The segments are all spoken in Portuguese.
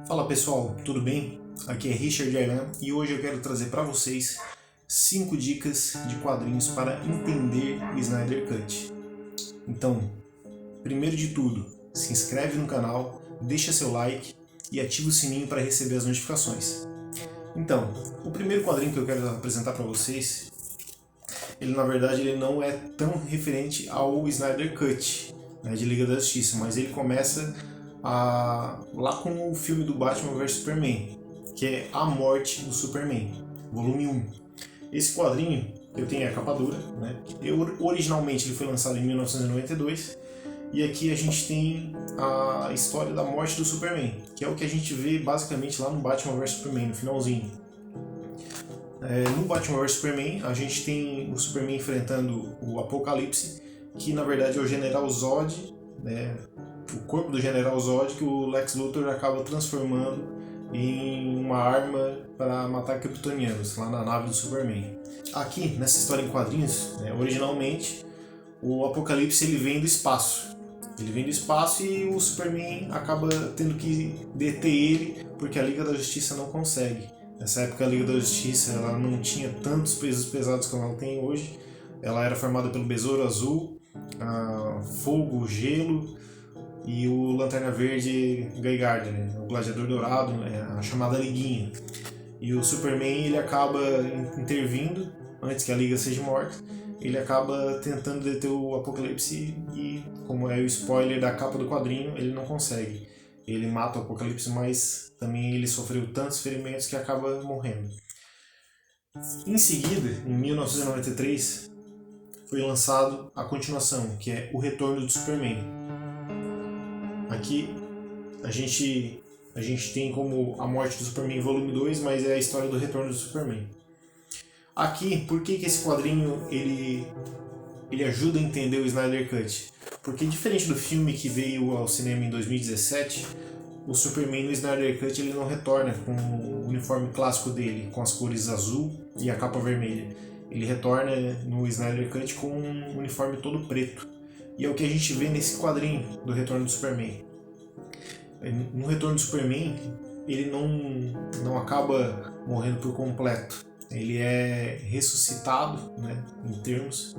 Fala pessoal, tudo bem? Aqui é Richard Arlan e hoje eu quero trazer para vocês 5 dicas de quadrinhos para entender o Snyder Cut. Então, primeiro de tudo, se inscreve no canal, deixa seu like e ativa o sininho para receber as notificações. Então, o primeiro quadrinho que eu quero apresentar para vocês, ele na verdade ele não é tão referente ao Snyder Cut, né, de Liga da Justiça, mas ele começa lá com o filme do Batman vs Superman, que é A Morte do Superman, volume 1. Esse quadrinho, eu tenho a capa dura, né? Originalmente ele foi lançado em 1992, e aqui a gente tem a história da morte do Superman, que é o que a gente vê basicamente lá no Batman vs Superman, no finalzinho. No Batman vs Superman, a gente tem o Superman enfrentando o Apocalipse, que na verdade é o General Zod, né? O corpo do General Zod que o Lex Luthor acaba transformando em uma arma para matar kryptonianos lá na nave do Superman. Aqui, nessa história em quadrinhos, né, originalmente, o Apocalipse ele vem do espaço. Ele vem do espaço e o Superman acaba tendo que deter ele porque a Liga da Justiça não consegue. Nessa época a Liga da Justiça ela não tinha tantos pesos pesados como ela tem hoje. Ela era formada pelo Besouro Azul, Fogo, Gelo e o Lanterna Verde Guy Gardner, o Gladiador Dourado, a chamada Liguinha. E o Superman ele acaba intervindo antes que a Liga seja morta. Ele acaba tentando deter o Apocalipse e, como é o spoiler da capa do quadrinho, ele não consegue. Ele mata o Apocalipse, mas também ele sofreu tantos ferimentos que acaba morrendo. Em seguida, em 1993, foi lançado a continuação, que é O Retorno do Superman. Aqui a gente tem como A Morte do Superman volume 2, mas é a história do retorno do Superman. Aqui, por que esse quadrinho ele ajuda a entender o Snyder Cut? Porque diferente do filme que veio ao cinema em 2017, o Superman no Snyder Cut ele não retorna com o uniforme clássico dele, com as cores azul e a capa vermelha. Ele retorna no Snyder Cut com um uniforme todo preto. E é o que a gente vê nesse quadrinho do Retorno do Superman. No Retorno do Superman, ele não acaba morrendo por completo. Ele é ressuscitado, né, em termos,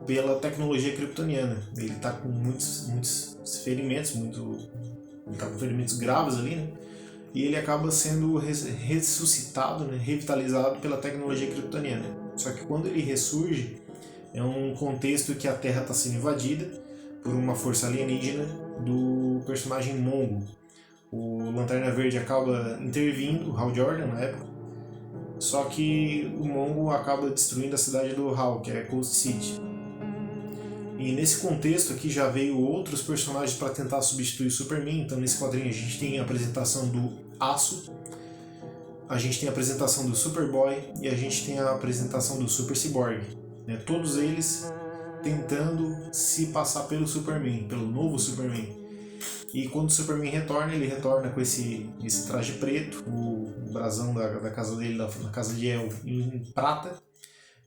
pela tecnologia kryptoniana. Ele está com muitos ferimentos, ele tá com ferimentos graves ali, né? E ele acaba sendo ressuscitado, né, revitalizado pela tecnologia kryptoniana. Só que quando ele ressurge, é um contexto que a Terra está sendo invadida por uma força alienígena do personagem Mongo. O Lanterna Verde acaba intervindo, o Hal Jordan na época, só que o Mongo acaba destruindo a cidade do Hal, que é Coast City. E nesse contexto aqui já veio outros personagens para tentar substituir o Superman. Então nesse quadrinho a gente tem a apresentação do Aço, a gente tem a apresentação do Superboy e a gente tem a apresentação do Super Cyborg. Todos eles tentando se passar pelo Superman, pelo novo Superman. E quando o Superman retorna, ele retorna com esse traje preto, o brasão da casa dele, da casa de El, em prata.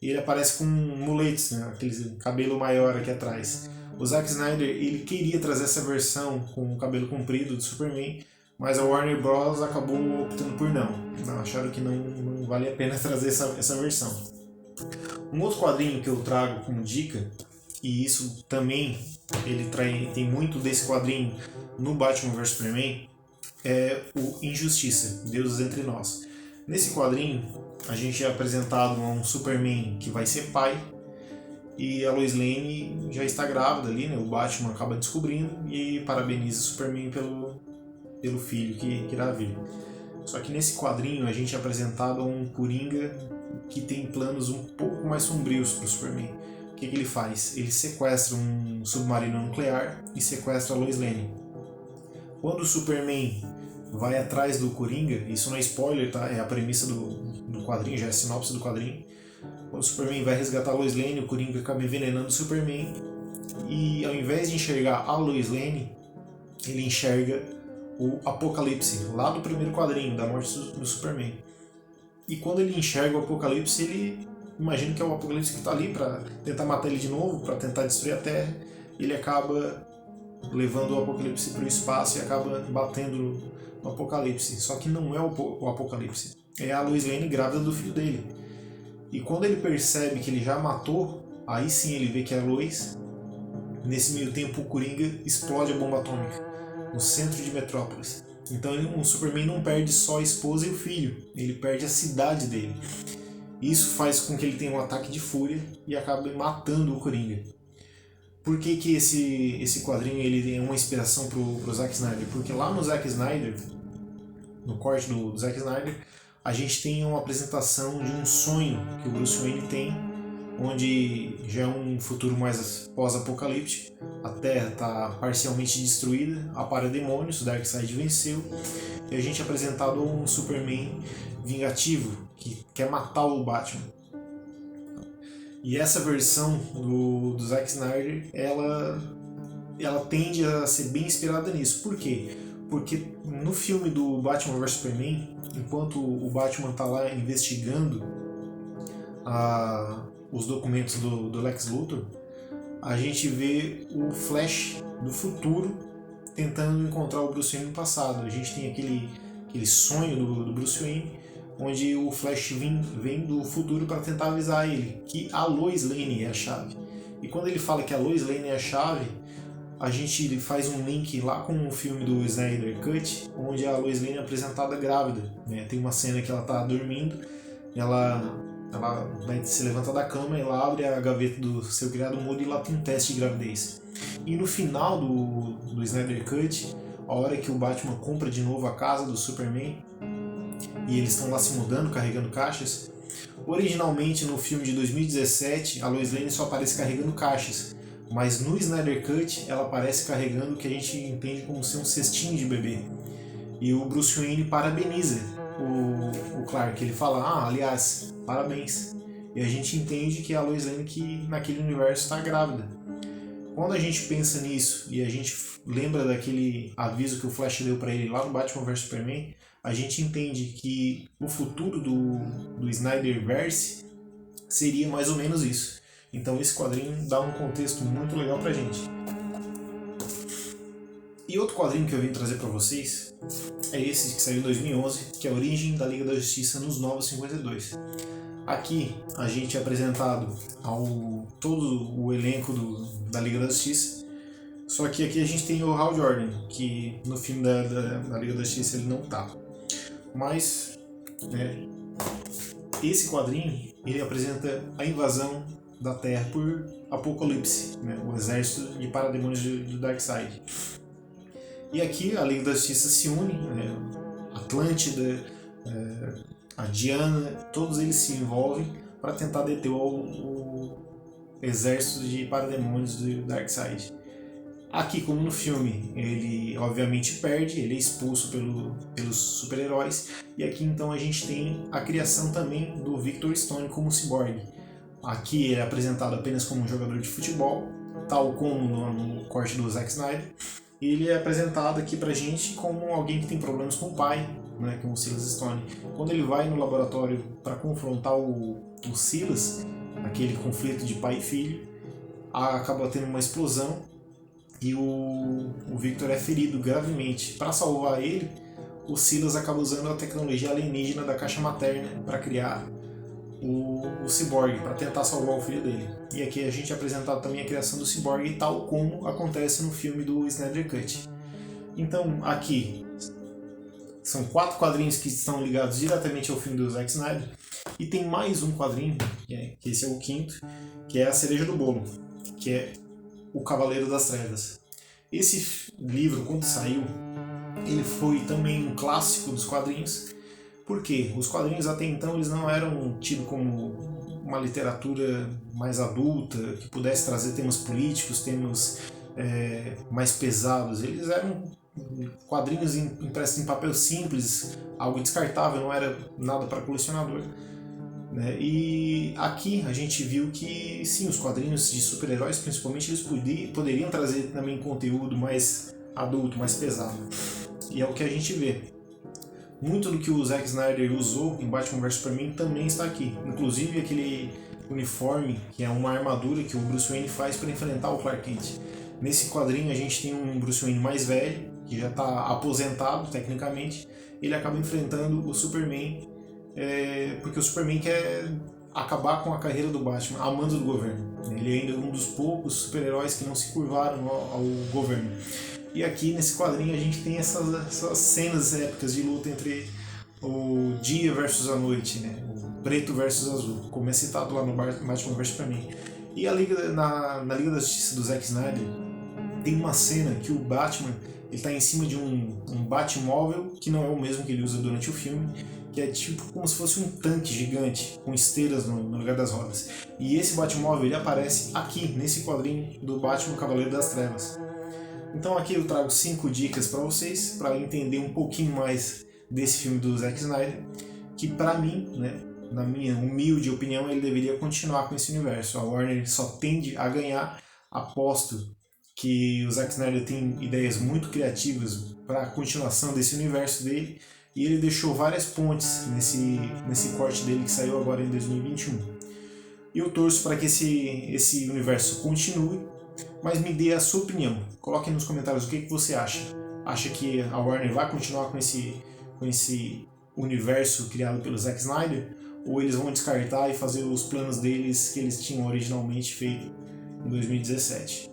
E ele aparece com muletes, né? Aquele cabelo maior aqui atrás. O Zack Snyder ele queria trazer essa versão com o cabelo comprido do Superman, mas a Warner Bros. Acabou optando por não. Acharam que não vale a pena trazer essa versão. Um outro quadrinho que eu trago como dica, e isso também tem muito desse quadrinho no Batman vs Superman, é o Injustiça, Deuses Entre Nós. Nesse quadrinho, a gente é apresentado a um Superman que vai ser pai, e a Lois Lane já está grávida ali, né? O Batman acaba descobrindo e parabeniza o Superman pelo filho que irá vir. Só que nesse quadrinho a gente é apresentado a um Coringa que tem planos um pouco mais sombrios para o Superman. O que ele faz? Ele sequestra um submarino nuclear e sequestra a Lois Lane. Quando o Superman vai atrás do Coringa, isso não é spoiler, tá? É a premissa do quadrinho, já é a sinopse do quadrinho. Quando o Superman vai resgatar a Lois Lane, o Coringa acaba envenenando o Superman e ao invés de enxergar a Lois Lane, ele enxerga o Apocalipse, lá do primeiro quadrinho, da morte do Superman. E quando ele enxerga o Apocalipse, ele imagina que é o Apocalipse que está ali para tentar matar ele de novo, para tentar destruir a Terra. Ele acaba levando o Apocalipse para o espaço e acaba batendo no Apocalipse. Só que não é o Apocalipse, é a Lois Lane grávida do filho dele. E quando ele percebe que ele já matou, aí sim ele vê que é a Lois. Nesse meio tempo o Coringa explode a bomba atômica no centro de Metrópolis. Então o Superman não perde só a esposa e o filho, ele perde a cidade dele. Isso faz com que ele tenha um ataque de fúria e acabe matando o Coringa. Por que que esse quadrinho ele é uma inspiração pro Zack Snyder? Porque lá no Zack Snyder, no corte do Zack Snyder, a gente tem uma apresentação de um sonho que o Bruce Wayne tem, onde já é um futuro mais pós-apocalíptico, a Terra está parcialmente destruída, a parademônios, o Darkseid venceu, e a gente é apresentado um Superman vingativo, que quer matar o Batman. E essa versão do Zack Snyder, ela tende a ser bem inspirada nisso. Por quê? Porque no filme do Batman vs Superman, enquanto o Batman está lá investigando os documentos do Lex Luthor, a gente vê o Flash do futuro tentando encontrar o Bruce Wayne no passado. A gente tem aquele sonho do Bruce Wayne, onde o Flash vem do futuro para tentar avisar ele que a Lois Lane é a chave. E quando ele fala que a Lois Lane é a chave, a gente faz um link lá com o filme do Snyder Cut, onde a Lois Lane é apresentada grávida, né? Tem uma cena que ela está dormindo, ela vai se levantar da cama, ela abre a gaveta do seu criado mudo e lá tem um teste de gravidez. E no final do Snyder Cut, a hora que o Batman compra de novo a casa do Superman, e eles estão lá se mudando, carregando caixas. Originalmente no filme de 2017, a Lois Lane só aparece carregando caixas, mas no Snyder Cut ela aparece carregando o que a gente entende como ser um cestinho de bebê. E o Bruce Wayne parabeniza o Clark, ele fala, aliás, parabéns. E a gente entende que é a Lois Lane que naquele universo está grávida. Quando a gente pensa nisso e a gente lembra daquele aviso que o Flash deu para ele lá no Batman vs Superman, a gente entende que o futuro do Snyderverse seria mais ou menos isso. Então esse quadrinho dá um contexto muito legal pra gente. E outro quadrinho que eu vim trazer para vocês é esse que saiu em 2011, que é a origem da Liga da Justiça nos Novos 52. Aqui a gente é apresentado ao todo o elenco da Liga da Justiça, só que aqui a gente tem o Hal Jordan, que no filme da Liga da Justiça ele não tá. Mas esse quadrinho ele apresenta a invasão da Terra por Apocalipse, o exército de parademônios do Darkseid. E aqui a Liga da Justiça se une, Atlântida, a Diana, todos eles se envolvem para tentar deter o exército de parademônios do Darkseid. Aqui, como no filme, ele obviamente perde, ele é expulso pelos super-heróis, e aqui então a gente tem a criação também do Victor Stone como Cyborg. Aqui é apresentado apenas como um jogador de futebol, tal como no corte do Zack Snyder, e ele é apresentado aqui pra gente como alguém que tem problemas com o pai, com o Silas Stone. Quando ele vai no laboratório para confrontar o Silas, aquele conflito de pai e filho, acaba tendo uma explosão e o Victor é ferido gravemente. Para salvar ele, o Silas acaba usando a tecnologia alienígena da caixa materna para criar o Cyborg, para tentar salvar o filho dele. E aqui a gente é apresentado também a criação do Cyborg, tal como acontece no filme do Snyder Cut. Então aqui são 4 quadrinhos que estão ligados diretamente ao filme do Zack Snyder, e tem mais um quadrinho, que esse é o 5º, que é a cereja do bolo, que é O Cavaleiro das Trevas. Esse livro, quando saiu, ele foi também um clássico dos quadrinhos, porque os quadrinhos até então eles não eram tidos como uma literatura mais adulta, que pudesse trazer temas políticos, temas mais pesados. Eles eram quadrinhos impressos em papel simples, algo descartável, não era nada para colecionador. E aqui a gente viu que sim, os quadrinhos de super-heróis principalmente eles poderiam trazer também conteúdo mais adulto, mais pesado, e é o que a gente vê. Muito do que o Zack Snyder usou em Batman vs Superman também está aqui, inclusive aquele uniforme que é uma armadura que o Bruce Wayne faz para enfrentar o Clark Kent. Nesse quadrinho a gente tem um Bruce Wayne mais velho, que já está aposentado tecnicamente. Ele acaba enfrentando o Superman, porque o Superman quer acabar com a carreira do Batman a mando do governo. Ele é ainda um dos poucos super-heróis que não se curvaram ao governo. E aqui nesse quadrinho a gente tem essas cenas épicas de luta entre o dia versus a noite, né? O preto versus azul, como é citado lá no Batman vs Superman. E na Liga da Justiça do Zack Snyder tem uma cena que o Batman está em cima de um Batmóvel, que não é o mesmo que ele usa durante o filme, que é tipo como se fosse um tanque gigante, com esteiras no lugar das rodas. E esse Batmóvel ele aparece aqui, nesse quadrinho do Batman Cavaleiro das Trevas. Então aqui eu trago 5 dicas para vocês, para entender um pouquinho mais desse filme do Zack Snyder, que para mim, né, na minha humilde opinião, ele deveria continuar com esse universo. A Warner só tende a ganhar. Aposto que o Zack Snyder tem ideias muito criativas para a continuação desse universo dele, e ele deixou várias pontes nesse corte dele que saiu agora em 2021. E eu torço para que esse universo continue, mas me dê a sua opinião. Coloque nos comentários o que você acha. Acha que a Warner vai continuar com esse universo criado pelo Zack Snyder? Ou eles vão descartar e fazer os planos deles que eles tinham originalmente feito em 2017?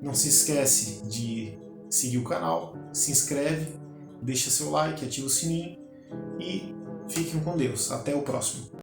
Não se esquece de seguir o canal, se inscreve, deixa seu like, ativa o sininho e fiquem com Deus. Até o próximo.